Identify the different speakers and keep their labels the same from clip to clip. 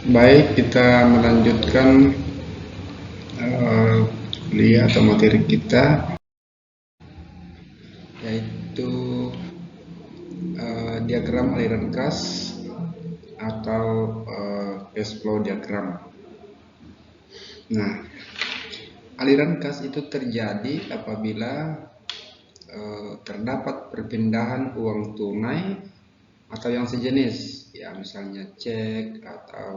Speaker 1: Baik, kita melanjutkan kuliah atau materi kita, yaitu diagram aliran kas atau cash flow diagram. Nah, aliran kas itu terjadi apabila terdapat perpindahan uang tunai atau yang sejenis, ya misalnya cek atau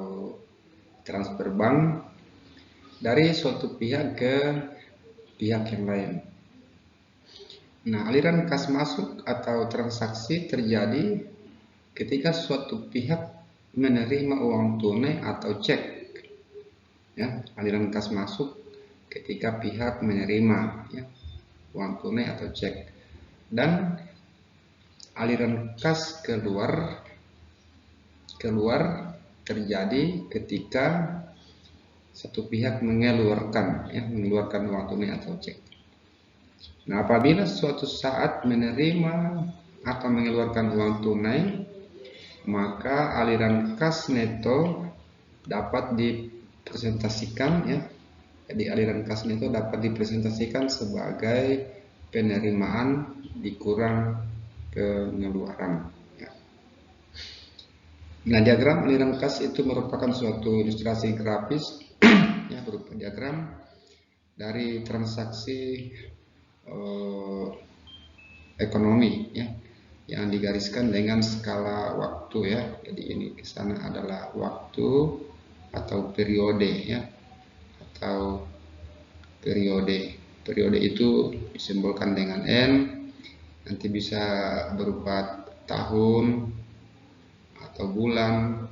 Speaker 1: transfer bank dari suatu pihak ke pihak yang lain. Nah, aliran kas masuk atau transaksi terjadi ketika suatu pihak menerima uang tunai atau cek. Ya, aliran kas masuk ketika pihak menerima ya, uang tunai atau cek, dan aliran kas keluar terjadi ketika satu pihak mengeluarkan uang tunai atau cek. Nah, apabila suatu saat menerima atau mengeluarkan uang tunai, maka aliran kas neto dapat dipresentasikan ya. Jadi aliran kas neto dapat dipresentasikan sebagai penerimaan dikurang pengeluaran. Ya. Nah, diagram aliran kas itu merupakan suatu ilustrasi grafis ya, berupa diagram dari transaksi ekonomi ya, yang digariskan dengan skala waktu ya. Jadi ini ke sana adalah waktu atau periode ya, atau periode. Periode itu disimbolkan dengan N, nanti bisa berupa tahun atau bulan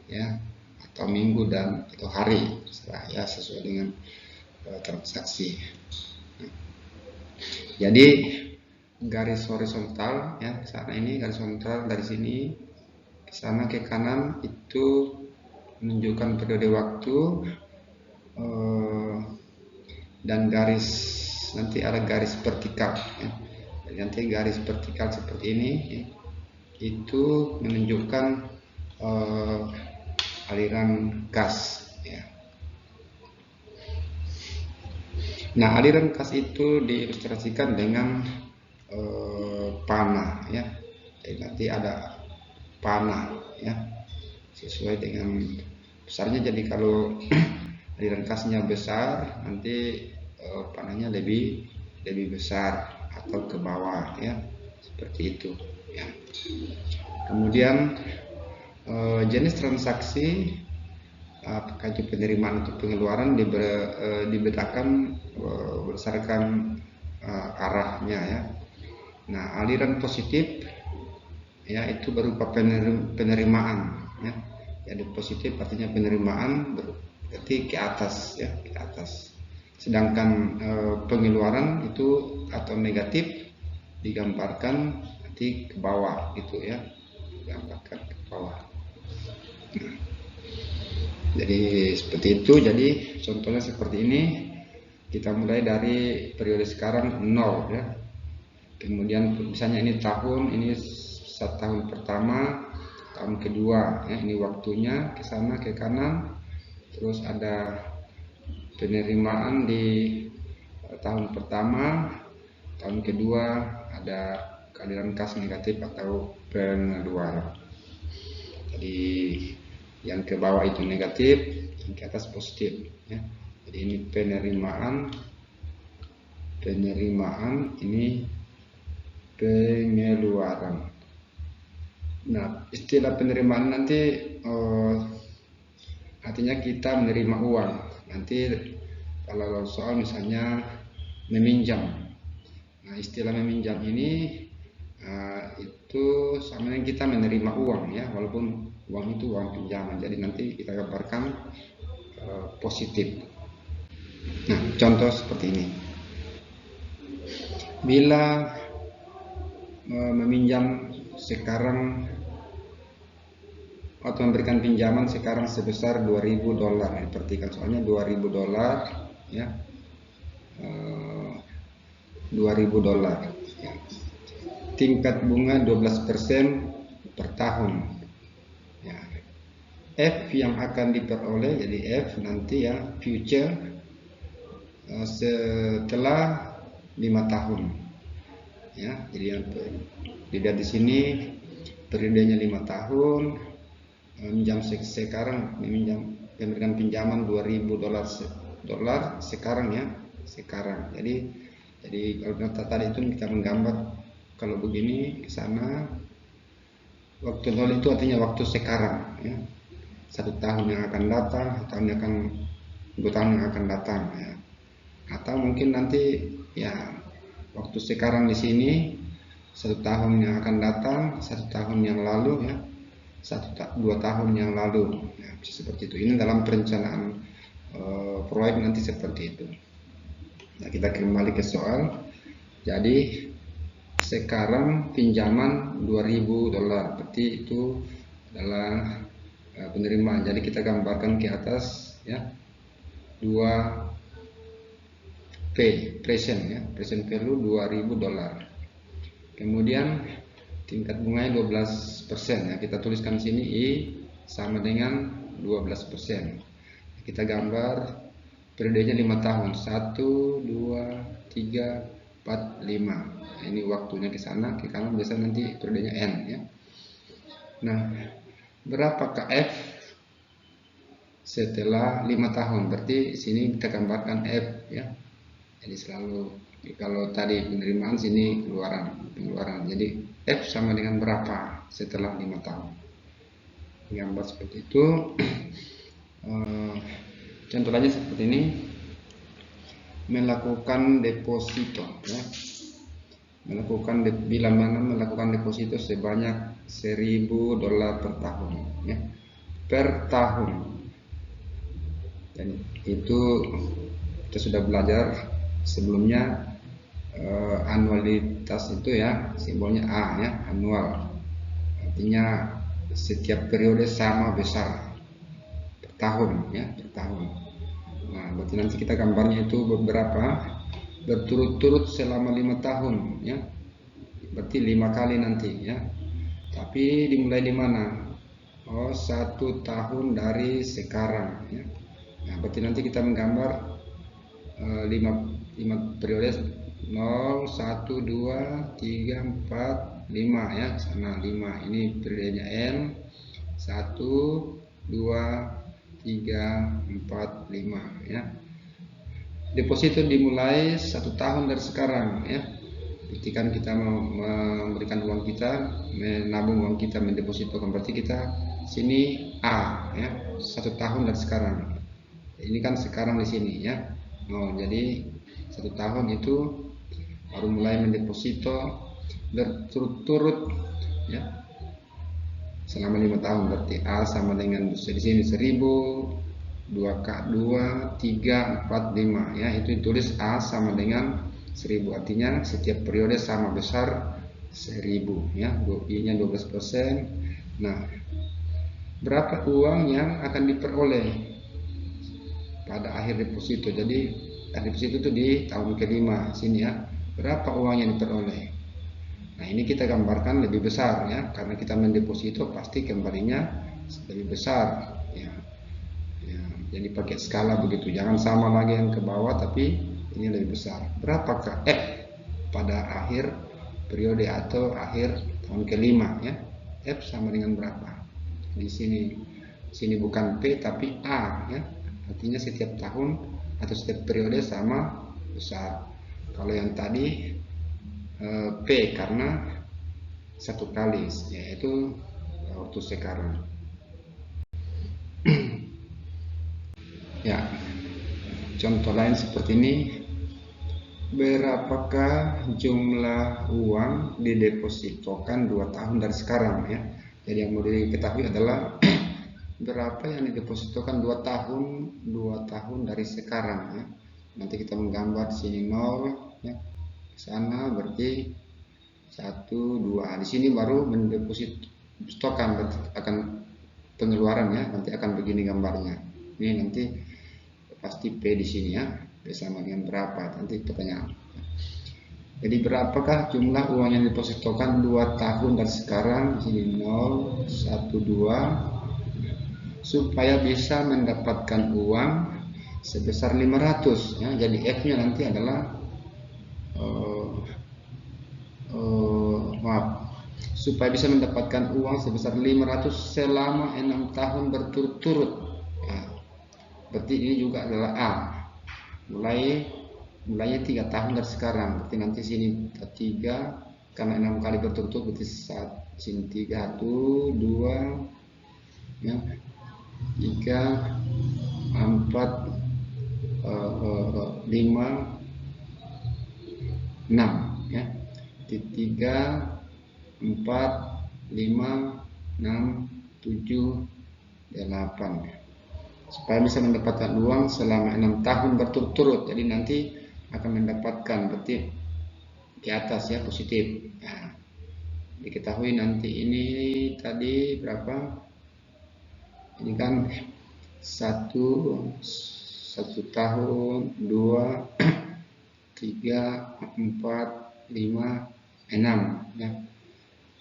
Speaker 1: ya, atau minggu dan atau hari, ya sesuai dengan transaksi. Jadi garis horizontal ya, ke sana ini garis horizontal dari sini ke sana ke kanan itu menunjukkan periode waktu, dan garis nanti ada garis vertikal ya. Jadi nanti garis vertikal seperti ini ya, itu menunjukkan aliran kas ya. Nah, aliran kas itu diilustrasikan dengan panah ya. Jadi nanti ada panah ya, sesuai dengan besarnya. Jadi kalau aliran kasnya besar, nanti panahnya lebih besar atau ke bawah ya, seperti itu ya. Kemudian jenis transaksi kaji penerimaan untuk pengeluaran dibedakan berdasarkan arahnya ya. Nah, aliran positif ya itu berupa penerimaan ya. Jadi positif artinya penerimaan berarti ke atas ya, ke atas. Sedangkan pengeluaran itu atau negatif digambarkan nanti ke bawah gitu ya, digambarkan ke bawah. Nah, jadi seperti itu. Jadi contohnya seperti ini. Kita mulai dari periode sekarang 0 ya. Kemudian misalnya ini tahun, ini tahun pertama, tahun kedua ya, ini waktunya ke sana ke kanan. Terus ada penerimaan di tahun pertama, tahun kedua ada aliran kas negatif atau pengeluaran. Jadi yang ke bawah itu negatif, yang ke atas positif ya. Jadi ini penerimaan, ini pengeluaran. Nah, istilah penerimaan nanti artinya kita menerima uang. Nanti kalau soal misalnya meminjam, nah istilah meminjam ini itu sama dengan kita menerima uang ya, walaupun uang itu uang pinjaman. Jadi nanti kita gambarkan positif. Nah, contoh seperti ini. Bila meminjam sekarang atau memberikan pinjaman sekarang sebesar $2.000, perhatikan soalnya $2.000 ya, $2.000 ya. Tingkat bunga 12% per tahun ya. F yang akan diperoleh, jadi F nanti ya future setelah 5 tahun ya. Jadi yang dilihat di sini periodenya 5 tahun, minjam sekarang memberikan pinjaman $2.000 sekarang ya, sekarang. Jadi kalau tadi itu kita menggambar kalau begini ke sana, waktu 0 itu artinya waktu sekarang ya. 1 tahun yang akan datang, 2 tahun yang akan datang ya. Atau mungkin nanti ya waktu sekarang di sini 1 tahun yang akan datang, 1 tahun yang lalu ya, 2 tahun yang lalu ya, bisa seperti itu. Ini dalam perencanaan proyek nanti seperti itu. Nah, kita kembali ke soal. Jadi sekarang pinjaman $2.000, berarti itu adalah penerimaan. Jadi kita gambarkan ke atas ya, 2P present ya, present value $2.000. Kemudian tingkat bunganya 12% ya, kita tuliskan sini I sama dengan 12%. Kita gambar periodenya 5 tahun, 1, 2, 3, 4, 5. Nah, ini waktunya ke sana, ke kanan, biasa nanti periodenya N ya. Nah, berapakah F setelah 5 tahun? Berarti sini kita gambarkan F ya. Jadi selalu kalau tadi penerimaan, sini pengeluaran. Jadi F sama dengan berapa setelah 5 tahun? Gambar seperti itu. Contoh aja seperti ini, melakukan deposito ya. Bila mana melakukan deposito sebanyak $1.000 per tahun ya, per tahun. Dan itu kita sudah belajar sebelumnya, anualitas itu ya, simbolnya A ya, annual. Artinya setiap periode sama besar per tahun ya, per tahun. Nah, berarti nanti kita gambarnya itu beberapa berturut-turut selama 5 tahun ya. Berarti 5 kali nanti ya. Tapi dimulai di mana? Oh, 1 tahun dari sekarang ya. Nah, berarti nanti kita menggambar 5 periode 0, 1, 2, 3, 4, 5 ya. Sana 5. Ini periodenya N. 1, 2, 3, 4, 5 ya. Deposito dimulai 1 tahun dari sekarang ya. Berarti kan kita memberikan uang kita, menabung uang kita, mendepositokan. Berarti kita sini A ya, 1 tahun dari sekarang. Ini kan sekarang di sini ya. Oh, jadi 1 tahun itu baru mulai mendeposito berturut-turut ya, selama 5 tahun. Berarti A sama dengan di sini 1.000, 2 3, 4, 5 ya. Itu ditulis A sama dengan 1.000, artinya setiap periode sama besar 1.000 ya. I-nya 12%. Nah, berapa uang yang akan diperoleh pada akhir deposito? Jadi akhir deposito itu di tahun kelima sini ya. Berapa uang yang diperoleh? Nah, ini kita gambarkan lebih besar ya, karena kita mendeposito pasti kembalinya lebih besar ya. Jadi pakai skala begitu, jangan sama lagi yang ke bawah, tapi ini lebih besar. Berapakah F pada akhir periode atau akhir tahun kelima ya? F sama dengan berapa? Di sini bukan P tapi A ya. Artinya setiap tahun atau setiap periode sama besar. Kalau yang tadi P karena 1 kali, yaitu waktu sekarang. Ya, contoh lain seperti ini. Berapakah jumlah uang didepositokan 2 tahun dari sekarang ya? Jadi yang mau diketahui adalah berapa yang didepositokan 2 tahun dari sekarang ya. Nanti kita menggambar di sini 0 ya. Sana berarti 1, 2. Di sini baru mendepositokan, akan pengeluaran ya. Nanti akan begini gambarnya. Ini nanti pasti P di sini ya, P sama dengan berapa, nanti pertanyaan. Jadi berapakah jumlah uang yang didepositokan 2 tahun dari sekarang? Di sini 0, 1, 2. supaya bisa mendapatkan uang sebesar 500 ya. Jadi F-nya nanti adalah supaya bisa mendapatkan uang sebesar 500 selama 6 tahun berturut-turut. Nah, berarti ini juga adalah A. Mulainya 3 tahun dari sekarang. Berarti nanti sini 3 karena 6 kali berturut-turut, berarti sini 3, 1, 2, ya, 3, 4, 5, 6 ya. 3, 4, 5, 6, 7, 8 supaya bisa mendapatkan uang selama 6 tahun berturut-turut. Jadi nanti akan mendapatkan, berarti di atas ya, positif. Nah, diketahui nanti ini tadi berapa, ini kan 1 tahun, 2, 3, 4, 5, 6 ya.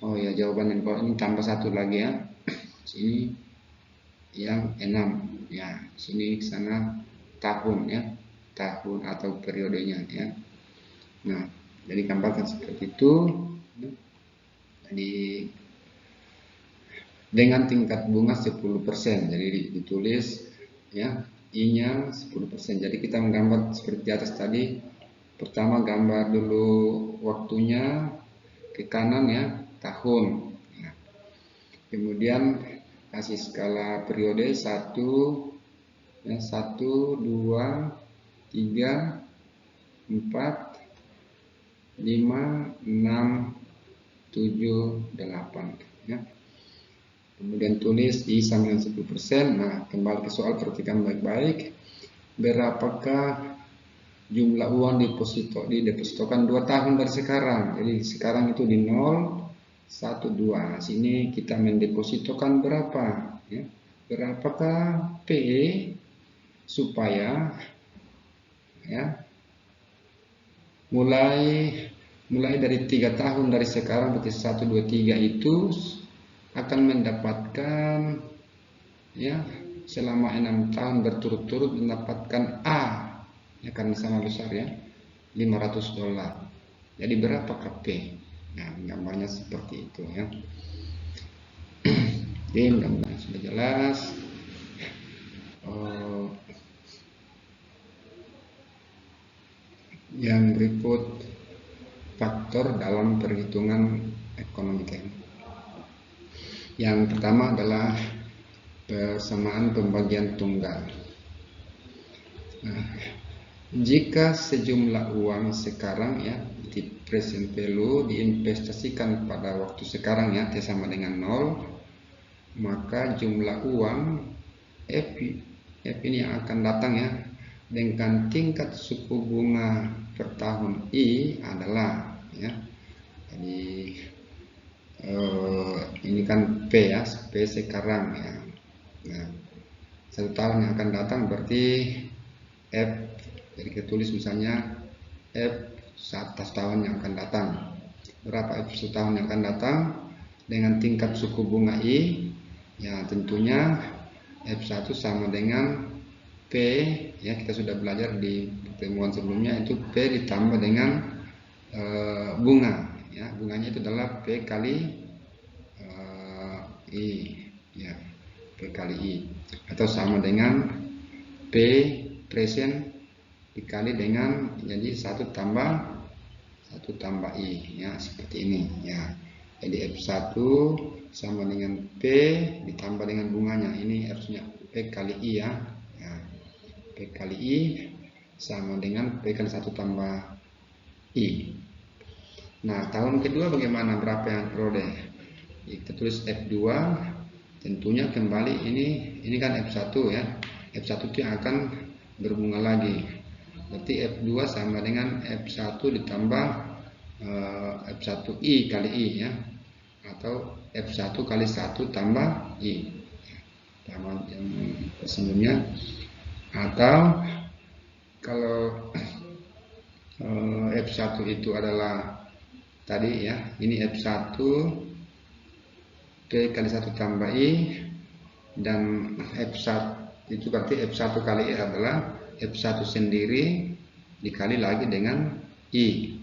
Speaker 1: Oh ya, jawabannya kalau ini tambah 1 lagi ya. Sini yang 6 ya, sini sana tahun ya, tahun atau periodenya ya. Nah, jadi gambarkan seperti itu. Jadi dengan tingkat bunga 10%. Jadi ditulis ya, I-nya 10%. Jadi kita menggambar seperti di atas tadi. Pertama gambar dulu waktunya ke kanan ya, tahun. Nah, kemudian kasih skala periode 1 ya, 1, 2, 3, 4, 5, 6, 7, 8 ya. Kemudian tulis I sama dengan 10%. Nah, kembali ke soal, perhatikan baik-baik. Berapakah jumlah uang didepositokan 2 tahun dari sekarang? Jadi sekarang itu di 0, 1, 2. Sini kita mendepositokan berapa ya? Berapakah P supaya ya mulai dari 3 tahun dari sekarang, berarti 1, 2, 3 itu akan mendapatkan ya selama 6 tahun berturut-turut mendapatkan A ya, karena sama besar ya, $500. Jadi berapa P? Nah, gambarnya seperti itu ya. Jadi mudah-mudahan sudah jelas. Yang berikut faktor dalam perhitungan ekonomi. Yang pertama adalah persamaan pembagian tunggal. Nah, jika sejumlah uang sekarang ya, di present value diinvestasikan pada waktu sekarang ya, T sama dengan 0, maka jumlah uang F ini yang akan datang ya dengan tingkat suku bunga per tahun I adalah ya. Jadi ini kan P ya, P sekarang ya. Nah, 1 tahun yang akan datang berarti F, jadi kita tulis misalnya F 100 tahun yang akan datang. Berapa F 1 tahun yang akan datang dengan tingkat suku bunga I? Ya, tentunya F1 sama dengan P ya, kita sudah belajar di pertemuan sebelumnya, itu P ditambah dengan bunga ya, bunganya itu adalah P kali I ya, P kali I, atau sama dengan P present dikali dengan, jadi 1 tambah I ya, seperti ini ya. Jadi F1 sama dengan P ditambah dengan bunganya, ini harusnya P kali I ya, P kali I sama dengan P kali 1 tambah I. Nah, tahun kedua bagaimana, berapa yang periode? Kita tulis F2, tentunya kembali ini kan F1 ya, F1 itu yang akan berbunga lagi, berarti F2 sama dengan F1 ditambah F1I kali I ya, atau F1 kali 1 tambah I sama yang sebelumnya. Atau kalau F1 itu adalah tadi ya, ini F1 P kali 1 tambah I dan F1 itu berarti F1 kali I adalah F1 sendiri dikali lagi dengan I.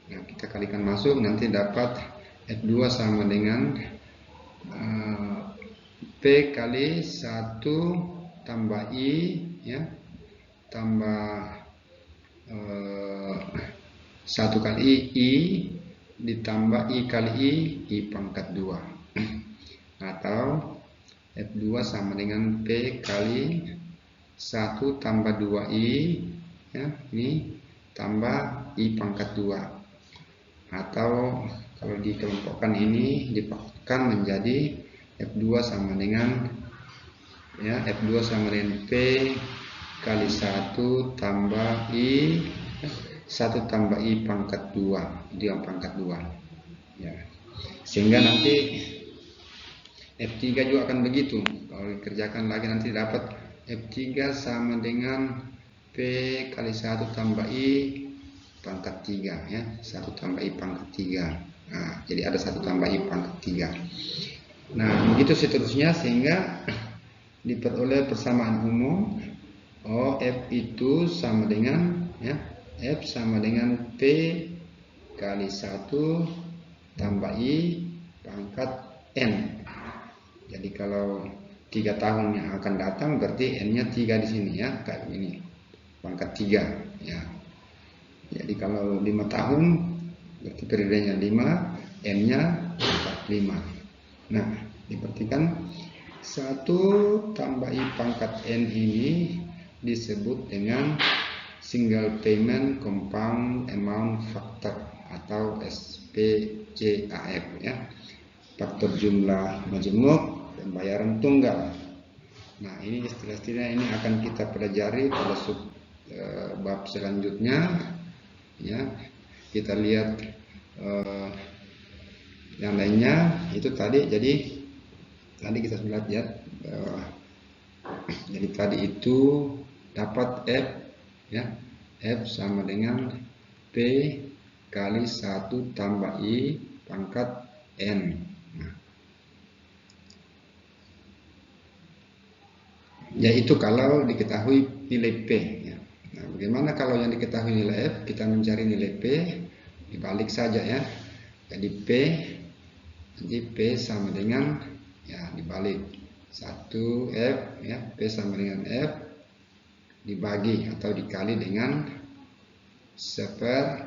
Speaker 1: Nah, kita kalikan masuk, nanti dapat F2 sama dengan P kali 1 tambah I ya, tambah 1 kali I ditambah I kali I pangkat 2, atau F2 sama dengan P kali 1 tambah 2I ya, ini tambah I pangkat 2, atau kalau dikelompokkan ini dipaksakan menjadi F2 sama dengan ya, F2 sama dengan P kali 1 tambah I 1 tambah I pangkat 2 dia pangkat 2 ya. Sehingga nanti F3 juga akan begitu. Kalau dikerjakan lagi nanti dapat F3 sama dengan P kali 1 tambah I pangkat 3 ya, 1 tambah I pangkat 3. Nah, jadi ada 1 tambah I pangkat 3. Nah, begitu seterusnya sehingga diperoleh persamaan umum. F itu sama dengan ya, F sama dengan P kali 1 tambah I pangkat N. Jadi kalau 3 tahun yang akan datang berarti N-nya 3 di sini ya, kayak ini. Pangkat 3 ya. Jadi kalau 5 tahun berarti periodenya 5, N-nya 5. Nah, diperhatikan 1 tambah I pangkat N ini disebut dengan Single Payment Compound Amount Factor atau SPCAF ya. Faktor jumlah majemuk pembayaran tunggal. Nah, ini istilah-istilah ini akan kita pelajari pada bab selanjutnya. Ya, kita lihat yang lainnya itu tadi. Jadi tadi kita sudah lihat jadi tadi itu dapat F ya, F sama dengan P kali 1 tambah I pangkat N. Nah, yaitu kalau diketahui nilai P ya. Nah, bagaimana kalau yang diketahui nilai F? Kita mencari nilai P, dibalik saja ya. Jadi P sama dengan ya dibalik 1 F ya, P sama dengan F dibagi atau dikali dengan seper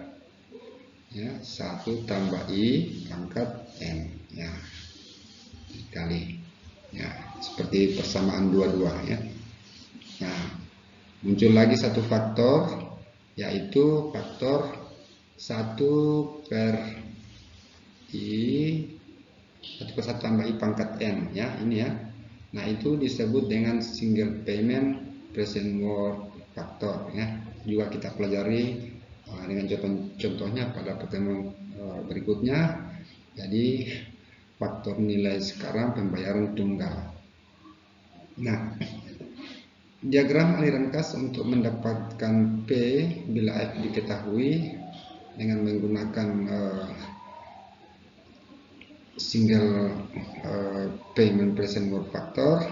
Speaker 1: ya, 1 tambah I pangkat N ya, dikali ya, seperti persamaan dua-dua ya. Nah, muncul lagi satu faktor, yaitu faktor 1 per I 1 per 1 tambah I pangkat N ya, ini ya. Nah, itu disebut dengan single payment present worth factor ya. Juga kita pelajari dengan contohnya pada pertemuan berikutnya. Jadi faktor nilai sekarang pembayaran tunggal. Nah, diagram aliran kas untuk mendapatkan P bila F diketahui dengan menggunakan single payment present worth factor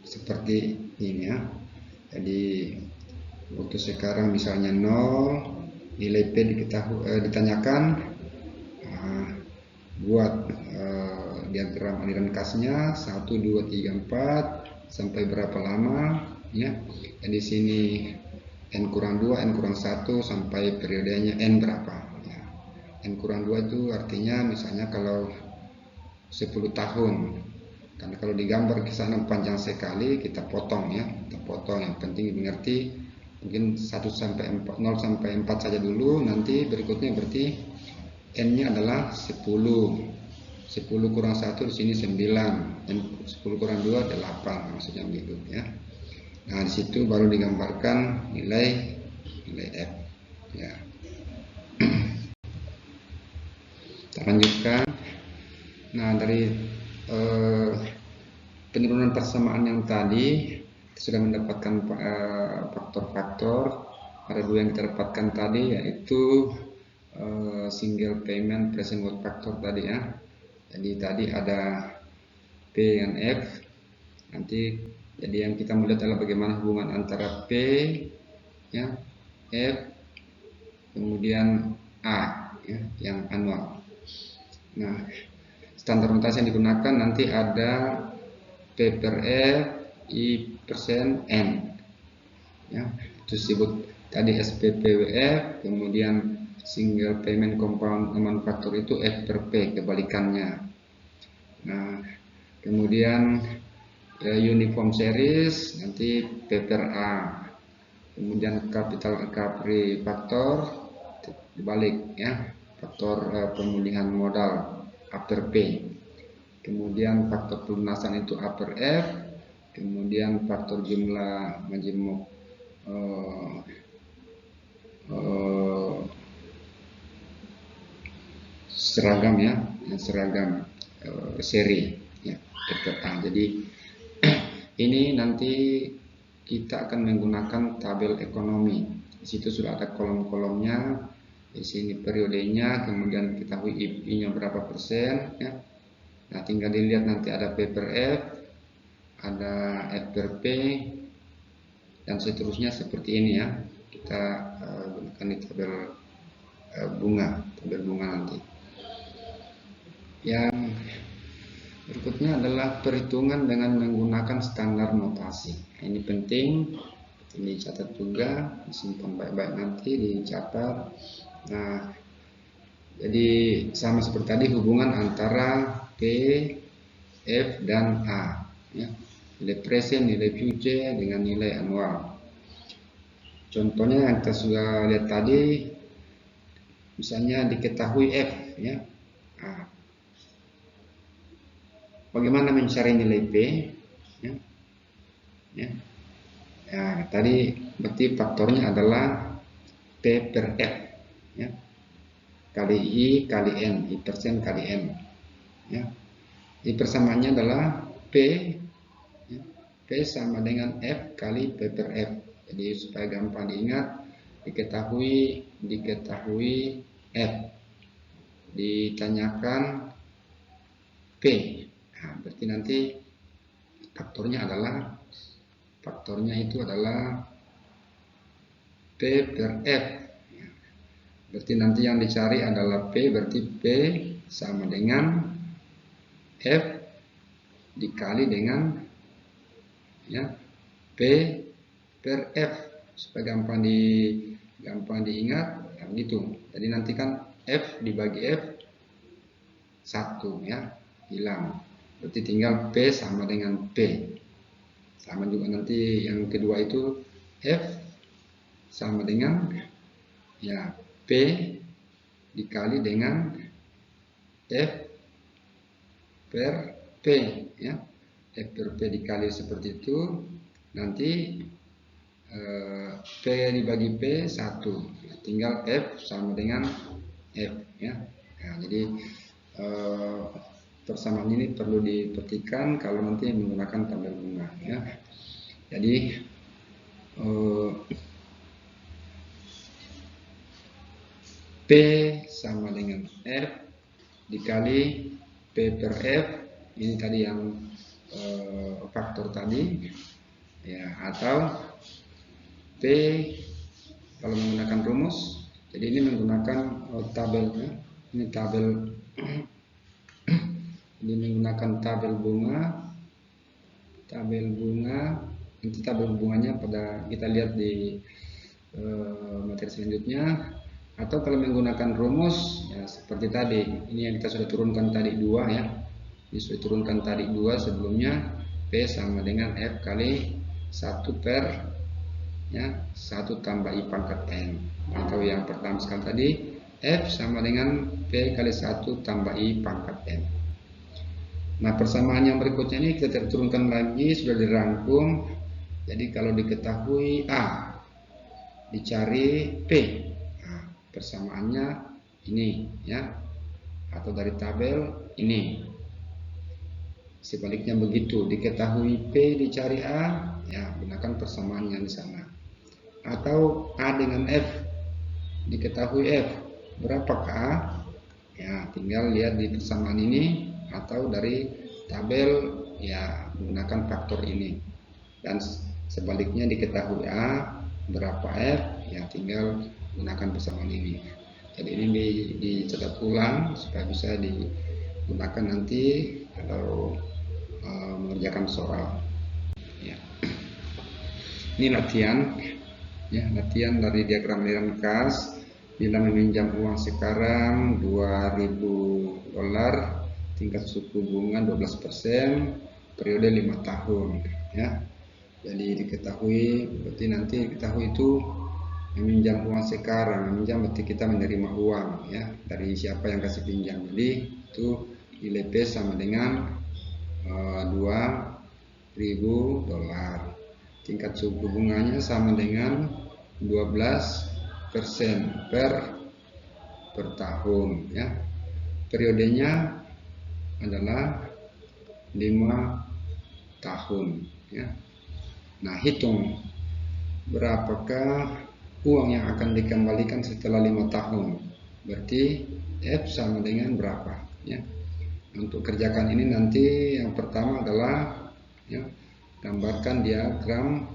Speaker 1: seperti ini ya. Jadi waktu sekarang misalnya 0, nilai P ditanyakan, buat diagram aliran kasnya 1, 2, 3, 4 sampai berapa lama ya. Dan di sini N kurang 2, N kurang 1 sampai periodenya N berapa ya. N kurang 2 itu artinya misalnya kalau 10 tahun, karena kalau digambar ke sana panjang sekali kita potong ya, kita potong. Yang penting dimengerti, mungkin 1 sampai 4, 0 sampai 4 saja dulu, nanti berikutnya berarti N-nya adalah 10 kurang 1 di sini 9, dan 10 kurang 2 8, maksudnya begitu ya. Nah, di situ baru digambarkan nilai F ya. Kita lanjutkan. Nah, dari penurunan persamaan yang tadi kita sudah mendapatkan faktor-faktor. Ada 2 yang kita dapatkan tadi, yaitu single payment present worth factor tadi ya. Jadi tadi ada P dengan F Nanti jadi yang kita melihat adalah bagaimana hubungan antara P, ya, F, kemudian A, ya, yang anual. Nah, standar notasi yang digunakan nanti ada P per F, I persen N, ya, itu disebut tadi SPPWF, kemudian single payment compound manufacturer itu F per P, kebalikannya. Nah, kemudian uniform series nanti P per A, kemudian capital recovery factor dibalik, ya, faktor pemulihan modal A per P, kemudian faktor pelunasan itu A per F, kemudian faktor jumlah majemuk seragam, ya, seragam seri, ya, F per A. Jadi ini nanti kita akan menggunakan tabel ekonomi. Di situ sudah ada kolom-kolomnya. Di sini periodenya, kemudian ketahui IP-nya berapa persen, ya. Nah, tinggal dilihat nanti ada P per F, ada F per P, dan seterusnya seperti ini, ya. Kita gunakan di tabel bunga nanti. Yang berikutnya adalah perhitungan dengan menggunakan standar notasi. Ini penting, dicatat juga, disimpan baik-baik nanti, dicatat. Nah, jadi sama seperti tadi hubungan antara P, F, dan A, ya. Nilai present, nilai future dengan nilai anual. Contohnya yang kita sudah lihat tadi, misalnya diketahui F, ya. Nah, bagaimana mencari nilai P, ya, ya. Nah, tadi berarti faktornya adalah P per F, ya, kali I kali N, I persen kali N, ya. Jadi persamaannya adalah P, ya, P sama dengan F kali P per F. Jadi supaya gampang diingat, diketahui F, ditanyakan P. Nah, berarti nanti faktornya itu adalah P per F. Berarti nanti yang dicari adalah P, berarti P sama dengan F dikali dengan, ya, P per F, supaya gampang diingat, ya, gitu. Jadi nanti kan F dibagi F 1, ya, hilang. Berarti tinggal P sama dengan P. Sama juga nanti yang kedua itu F sama dengan, ya, P dikali dengan F per P, ya. F per P dikali seperti itu. Nanti P dibagi P 1, tinggal F sama dengan F, ya. Nah, jadi persamaan ini perlu diperhatikan kalau nanti menggunakan tabel bunga, ya. Jadi P sama dengan F dikali P per F, ini tadi yang faktor tadi, ya, atau P kalau menggunakan rumus. Jadi ini menggunakan tabelnya, ini tabel ini menggunakan tabel bunga. Nanti tabel bunganya pada kita lihat di materi selanjutnya. Atau kalau menggunakan rumus, ya, seperti tadi, ini yang kita sudah turunkan tadi 2, ya. Ini sudah turunkan tadi 2 sebelumnya, P sama dengan F kali 1 per, ya, 1 tambah I pangkat N. Atau yang pertama sekali tadi, F sama dengan P kali 1 tambah I pangkat N. Nah, persamaan yang berikutnya ini kita turunkan lagi, sudah dirangkum. Jadi kalau diketahui A, dicari P. Nah, persamaannya ini, ya, atau dari tabel ini. Sebaliknya begitu, diketahui P dicari A, ya, gunakan persamaan yang di sana. Atau A dengan F, diketahui F, berapakah A? Ya, tinggal lihat di persamaan ini atau dari tabel ya menggunakan faktor ini, dan sebaliknya diketahui A berapa F, ya tinggal gunakan persamaan ini. Jadi ini dicatat ulang supaya bisa digunakan nanti kalau mengerjakan soal. Ya. Ini latihan, ya latihan dari diagram aliran kas. Bila meminjam uang sekarang $2.000, tingkat suku bunga 12%, periode 5 tahun. Ya. Jadi diketahui, berarti nanti diketahui itu meminjam uang sekarang. Meminjam berarti kita menerima uang, ya, dari siapa yang kasih pinjam. Jadi itu nilai P sama dengan $2.000. Tingkat suku bunganya sama dengan 12% per tahun, ya. Periodenya adalah 5 tahun, ya. Nah, hitung berapakah uang yang akan dikembalikan setelah 5 tahun. Berarti F sama dengan berapa, ya. Untuk kerjakan ini nanti yang pertama adalah, ya, gambarkan diagram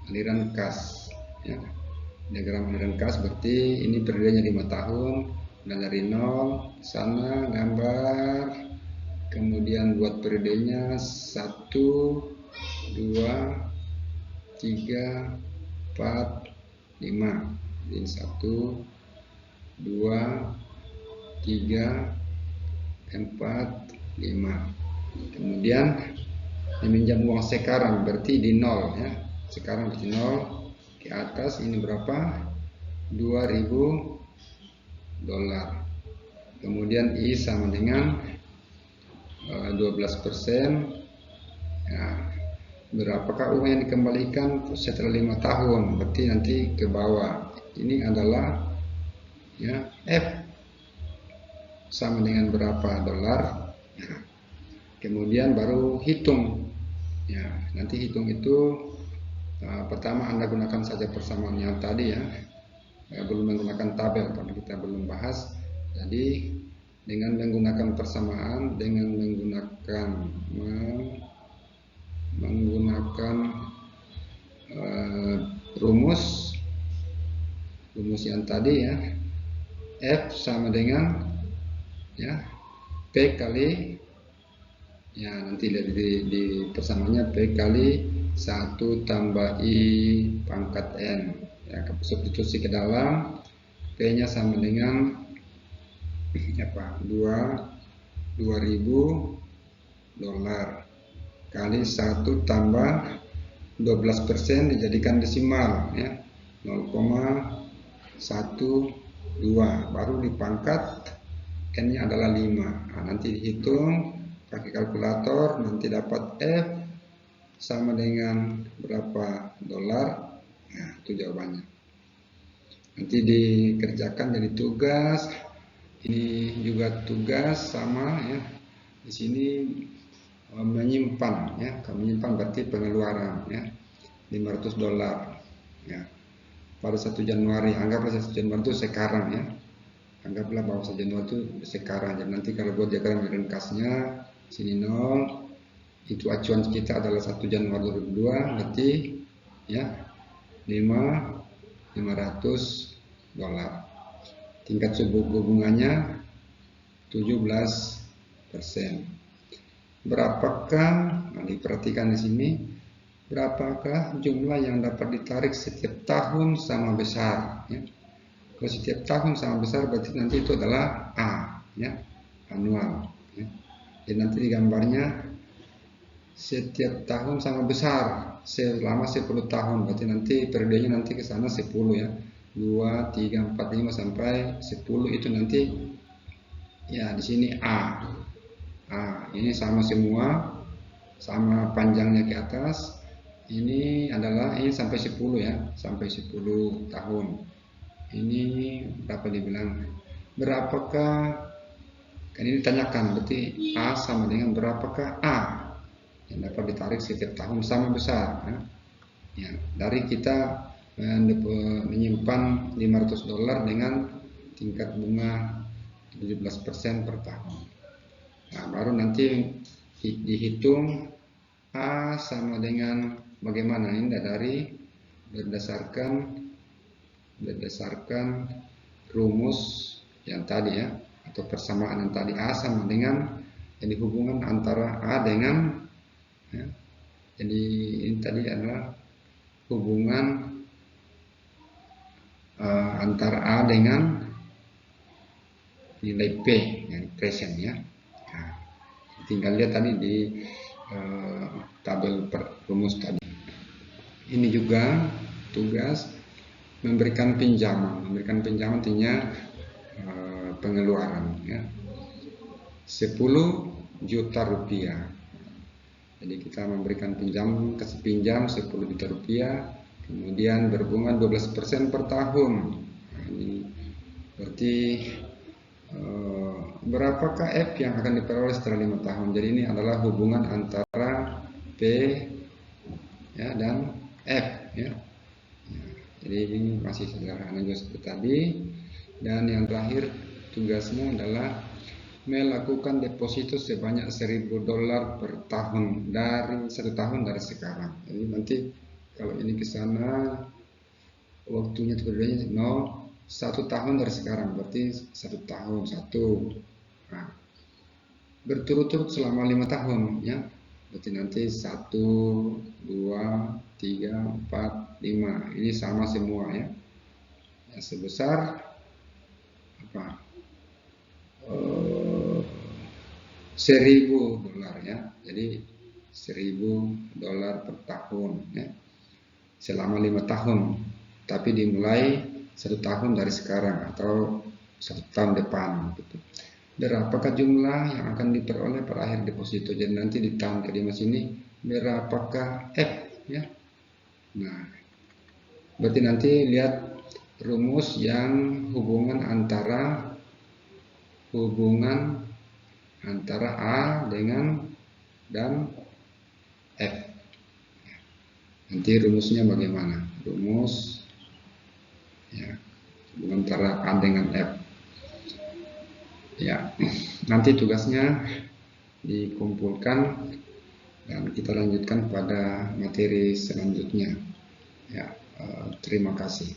Speaker 1: aliran kas, ya. Diagram aliran kas berarti ini periodenya 5 tahun, dan dari 0 sana gambar, kemudian buat periodenya 1, 2, 3, 4, 5. Jadi 1, 2, 3, 4, 5. Kemudian meminjam uang sekarang berarti di 0, ya. Sekarang di 0. Ke atas ini berapa? $2.000. Kemudian I sama dengan 12%. Ya, berapakah uang yang dikembalikan setelah 5 tahun? Berarti nanti ke bawah. Ini adalah, ya, F sama dengan berapa dolar. Nah, kemudian baru hitung, ya. Nanti hitung itu pertama Anda gunakan saja persamaan yang tadi, ya. Belum menggunakan tabel karena kita belum bahas. Jadi dengan menggunakan persamaan, dengan menggunakan rumus yang tadi, ya, F sama dengan, ya, P kali, ya, nanti di persamaannya P kali 1 tambah I pangkat N, ya, substitusi ke dalam, P nya sama dengan apa, $2.000 kali 1 tambah 12% dijadikan desimal, ya, 0,12, baru dipangkat, N nya adalah 5. Nah, nanti dihitung pakai kalkulator, nanti dapat F sama dengan berapa dolar. Nah, itu jawabannya. Nanti dikerjakan jadi tugas. Ini juga tugas sama, ya. Di sini menyimpan, ya. Kalau menyimpan berarti pengeluaran, ya, $500, ya. Pada 1 Januari, anggaplah 1 Januari itu sekarang, ya. Anggaplah bahwa 1 Januari itu sekarang. Jadi nanti kalau buat diagram aliran kasnya, sini 0, itu acuan kita adalah 1 Januari 2002, berarti, ya, $500. Tingkat suku bunganya 17%. Berapakah? Nah, diperhatikan di sini. Berapakah jumlah yang dapat ditarik setiap tahun sama besar? Ya. Kalau setiap tahun sama besar berarti nanti itu adalah A, ya, anual. Ya. Jadi nanti di gambarnya setiap tahun sama besar selama 10 tahun. Berarti nanti periodenya nanti ke sana 10, ya. 2, 3, 4, 5 sampai 10 itu nanti, ya, di sini A. Ini sama semua, sama panjangnya ke atas. Ini adalah ini sampai 10, ya, sampai 10 tahun. Ini berapa dibilang? Berapakah? Kan ini ditanyakan, berarti A sama dengan berapakah A yang dapat ditarik setiap tahun sama besar, ya. Ya, dari kita menyimpan $500 dengan tingkat bunga 17% per tahun. Nah, baru nanti dihitung A sama dengan bagaimana ini dari berdasarkan rumus yang tadi ya, atau persamaan yang tadi. A sama dengan, jadi hubungan antara A dengan ya, jadi ini tadi adalah hubungan antara A dengan nilai P yang present ya. Nah, tinggal lihat tadi di tabel rumus tadi. Ini juga tugas memberikan pinjaman. Memberikan pinjaman artinya pengeluaran ya. 10 juta rupiah. Jadi kita memberikan kasih pinjam 10 juta rupiah, kemudian berbunga 12% per tahun. Nah, ini berarti berapakah F yang akan diperoleh setelah 5 tahun? Jadi ini adalah hubungan antara P ya, dan F ya. Jadi ini masih sederhana juga seperti tadi. Dan yang terakhir tugasnya adalah melakukan deposito sebanyak $1.000 per tahun dari 1 tahun dari sekarang. Jadi nanti kalau ini ke sana waktunya terbedaannya 1 tahun dari sekarang, berarti 1 tahun 1. Nah, berturut-turut selama 5 tahun ya. Berarti nanti 1, 2, 3, 4, 5. Ini sama semua ya. Ya sebesar apa? $1.000 ya. Jadi $1.000 per tahun ya. Selama 5 tahun. Tapi dimulai 1 tahun dari sekarang atau 1 tahun depan gitu. Berapakah jumlah yang akan diperoleh pada akhir deposito? Jadi nanti di tahun kelima sini berapakah F ya. Nah, berarti nanti lihat rumus yang hubungan antara A dengan dan F. Nanti rumusnya bagaimana? Rumus ya, hubungan antara A dengan F. Ya, nanti tugasnya dikumpulkan dan kita lanjutkan pada materi selanjutnya. Ya, terima kasih.